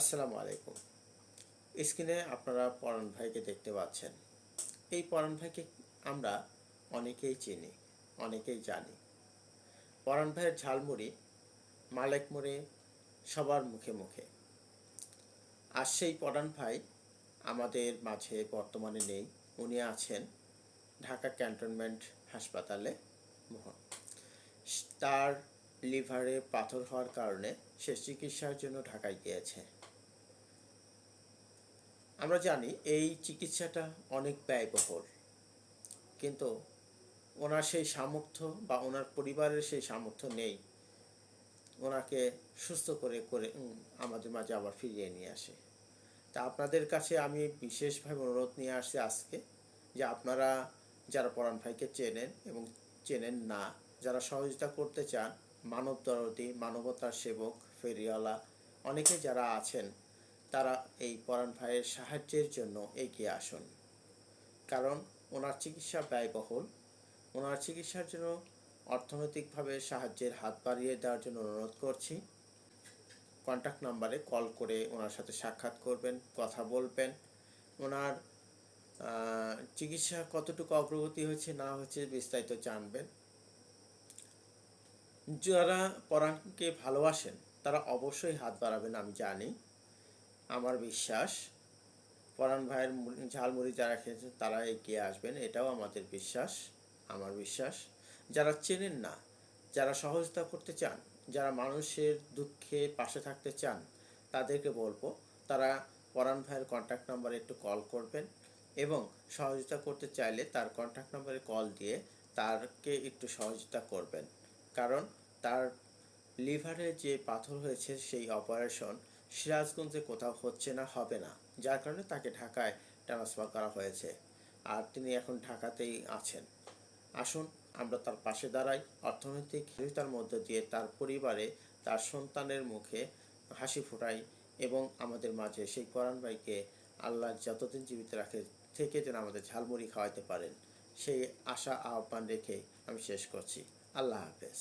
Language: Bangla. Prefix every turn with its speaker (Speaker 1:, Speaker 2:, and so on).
Speaker 1: আসসালামু আলাইকুম। স্ক্রিনে আপনারা পরাণ ভাইকে দেখতে পাচ্ছেন। এই পরাণ ভাইকে আমরা অনেকেই চিনি, অনেকেই জানি। পরাণ ভাইয়ের ঝালমুড়ি মালেক মোড়ে সবার মুখে মুখে। আর সেই পরাণ ভাই আমাদের মাঝে বর্তমানে নেই। উনি আছেন ঢাকা ক্যান্টনমেন্ট হাসপাতালে। তার লিভারে পাথর হওয়ার কারণে সে চিকিৎসার জন্য ঢাকায় গিয়েছে। আমরা জানি এই চিকিৎসাটা অনেক ব্যয়বহুল, কিন্তু ওনার সেই সামর্থ্য বা ওনার পরিবারের সেই সামর্থ্য নেই ওনাকে সুস্থ করে করে আমাদের মাঝে আবার ফিরিয়ে নিয়ে আসে। তা আপনাদের কাছে আমি বিশেষভাবে অনুরোধ নিয়ে আসছি আজকে, যে আপনারা যারা পরাণ ভাইকে চেনেন এবং চেনেন না, যারা সহযোগিতা করতে চান, মানব দরদি, মানবতার সেবক, ফেরিওয়ালা অনেকে যারা আছেন, তারা এই পরাণ ভাইয়ের সাহায্যের জন্য এগিয়ে আসুন। কারণ ওনার চিকিৎসা ব্যয়বহুল। ওনার চিকিৎসার জন্য অর্থনৈতিকভাবে সাহায্যের হাত বাড়িয়ে দেওয়ার জন্য অনুরোধ করছি। কন্ট্যাক্ট নাম্বারে কল করে ওনার সাথে সাক্ষাৎ করবেন, কথা বলবেন। ওনার চিকিৎসা কতটুকু অগ্রগতি হয়েছে না হয়েছে বিস্তারিত জানবেন। যারা পরাণকে ভালোবাসেন তারা অবশ্যই হাত বাড়াবেন, আমি জানি, আমার বিশ্বাস। পরাণ ভাইয়ের ঝালমুড়ি যারা খেয়েছেন তারা এগিয়ে আসবেন, এটাও আমাদের বিশ্বাস, আমার বিশ্বাস। যারা চেনেন না, যারা সহযোগিতা করতে চান, যারা মানুষের দুঃখে পাশে থাকতে চান, তাদেরকে বলবো তারা পরাণ ভাইয়ের কন্ট্যাক্ট নাম্বারে একটু কল করবেন এবং সহযোগিতা করতে চাইলে তার কন্ট্যাক্ট নাম্বারে কল দিয়ে তারকে একটু সহযোগিতা করবেন। কারণ তার লিভারে যে পাথর হয়েছে সেই অপারেশন সিরাজগঞ্জে কোথাও হচ্ছে না, হবে না, যার কারণে তাকে ঢাকায় ট্রান্সফার করা হয়েছে। আর তিনি এখন ঢাকাতেই আছেন। আসুন আমরা তার পাশে দাঁড়াই, অর্থনৈতিক সহায়তার মধ্য দিয়ে তার পরিবারে, তার সন্তানের মুখে হাসি ফোটাই এবং আমাদের মাঝে সেই পরাণ ভাইকে আল্লাহ যতদিন জীবিত রাখে থেকে যেন আমাদের ঝালমুড়ি খাওয়াতে পারেন, সেই আশা আহ্বান রেখে আমি শেষ করছি। আল্লাহ হাফেজ।